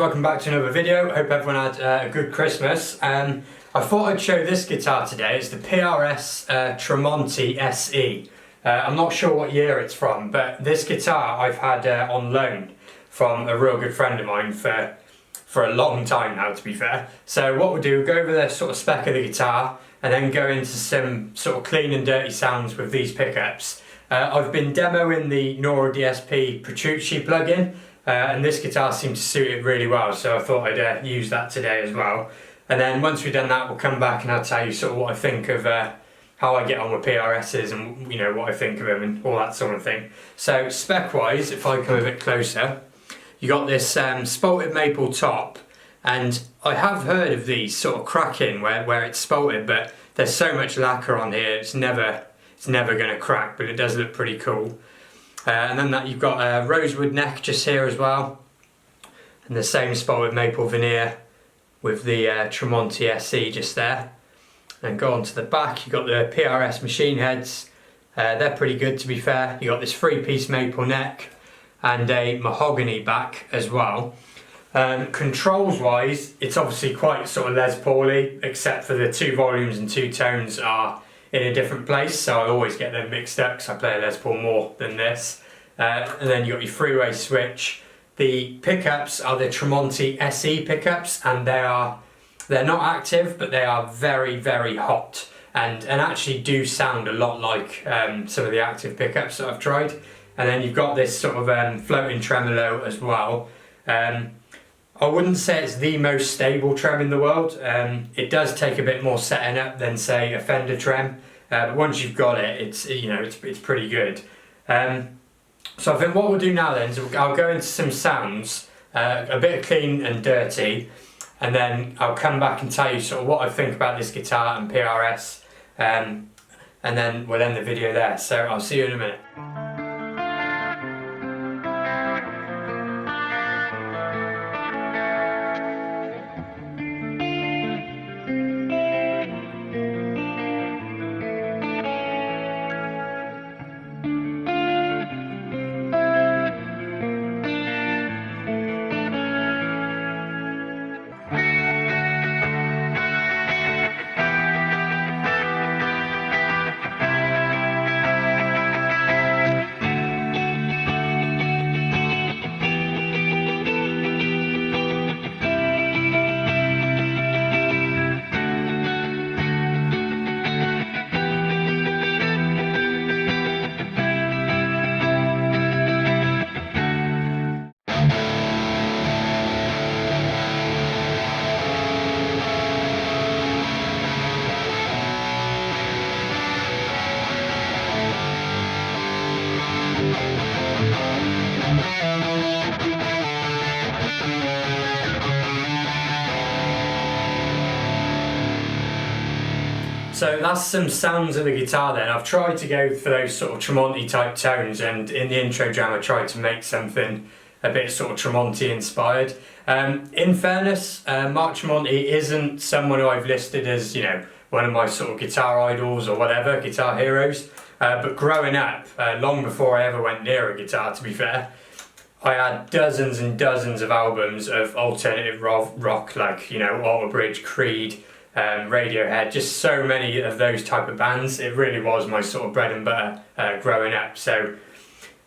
welcome back to another video. Hope everyone had a good Christmas. I thought I'd show this guitar today. It's the PRS Tremonti SE. I'm not sure what year it's from, but this guitar I've had on loan from a real good friend of mine for a long time now, to be fair. So what we'll do, we'll go over the sort of spec of the guitar and then go into some sort of clean and dirty sounds with these pickups. I've been demoing the Nora DSP Petrucci plugin, and this guitar seemed to suit it really well, so I thought I'd use that today as well. And then once we've done that, we'll come back and I'll tell you sort of what I think of how I get on with PRSs and what I think of them and all that sort of thing. So spec wise, if I come a bit closer, you got this spalted maple top, and I have heard of these sort of cracking where it's spalted, but there's so much lacquer on here, it's never going to crack, but it does look pretty cool. And then you've got a rosewood neck just here as well, and the same spalted maple veneer with the Tremonti SE just there. And go on to the back, you've got the PRS machine heads. They're pretty good, to be fair. You've got this 3-piece maple neck and a mahogany back as well. Controls wise, it's obviously quite sort of Les Paul-y, except for the 2 volumes and 2 tones are in a different place, so I always get them mixed up because I play a Les Paul more than this. And then you've got your 3-way switch. The pickups are the Tremonti SE pickups, and they're not active, but they are very, very hot and actually do sound a lot like some of the active pickups that I've tried. And then you've got this sort of floating tremolo as well. I wouldn't say it's the most stable trem in the world. It does take a bit more setting up than, say, a Fender trem, but once you've got it, it's pretty good. So I think what we'll do now then is I'll go into some sounds, a bit of clean and dirty, and then I'll come back and tell you sort of what I think about this guitar and PRS, and then we'll end the video there. So I'll see you in a minute. So that's some sounds of the guitar then. I've tried to go for those sort of Tremonti type tones, and in the intro jam I tried to make something a bit sort of Tremonti inspired. In fairness, Mark Tremonti isn't someone who I've listed as, one of my sort of guitar idols or whatever, guitar heroes. But growing up, long before I ever went near a guitar, to be fair, I had dozens and dozens of albums of alternative rock like, Alter Bridge, Creed, Radiohead, just so many of those type of bands. It really was my sort of bread and butter growing up. So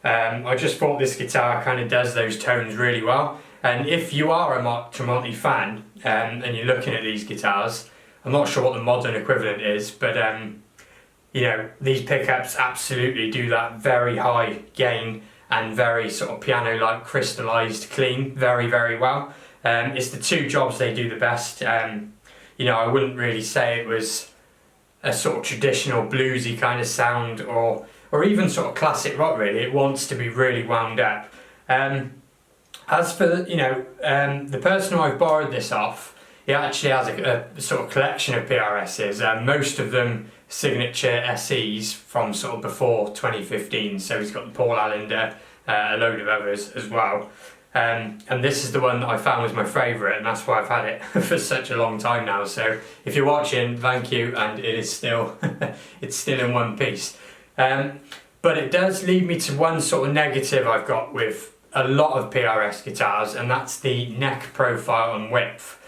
I just thought this guitar kind of does those tones really well. And if you are a Mark Tremonti fan and you're looking at these guitars, I'm not sure what the modern equivalent is, but these pickups absolutely do that very high gain and very sort of piano-like crystallized clean very, very well. It's the 2 jobs they do the best. I wouldn't really say it was a sort of traditional bluesy kind of sound or even sort of classic rock really. It wants to be really wound up. As for the person who I've borrowed this off, he actually has a sort of collection of PRSs, most of them signature SEs from sort of before 2015, so he's got the Paul Allender, a load of others as well. And this is the one that I found was my favourite, and that's why I've had it for such a long time now. So if you're watching, thank you, and it is still it's still in one piece. But it does lead me to one sort of negative I've got with a lot of PRS guitars, and that's the neck profile and width.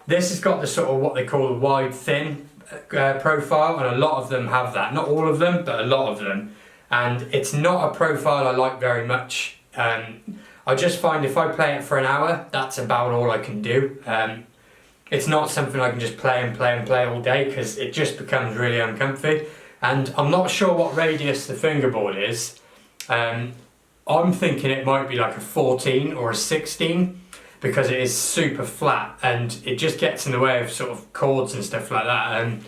This has got the sort of what they call a wide thin profile, and a lot of them have that. Not all of them, but a lot of them. And it's not a profile I like very much. I just find if I play it for an hour, that's about all I can do. It's not something I can just play and play and play all day, because it just becomes really uncomfy. And I'm not sure what radius the fingerboard is. I'm thinking it might be like a 14 or a 16, because it is super flat and it just gets in the way of sort of chords and stuff like that. And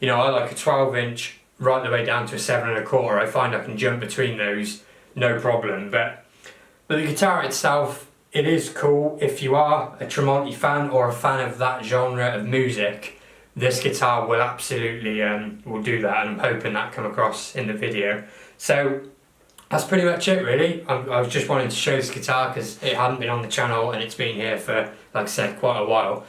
you know, I like a 12-inch right the way down to a 7 1/4. I find I can jump between those no problem. But the guitar itself, it is cool. If you are a Tremonti fan or a fan of that genre of music, this guitar will absolutely will do that, and I'm hoping that come across in the video. So that's pretty much it really. I was just wanting to show this guitar because it hadn't been on the channel and it's been here for, like I said, quite a while.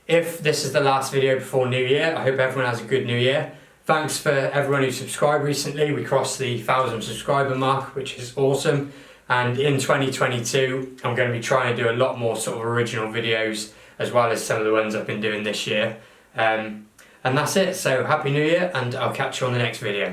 If this is the last video before New Year, I hope everyone has a good New Year. Thanks for everyone who subscribed recently. We crossed the 1,000 subscriber mark, which is awesome. And in 2022, I'm going to be trying to do a lot more sort of original videos, as well as some of the ones I've been doing this year. And that's it. So Happy New Year, and I'll catch you on the next video.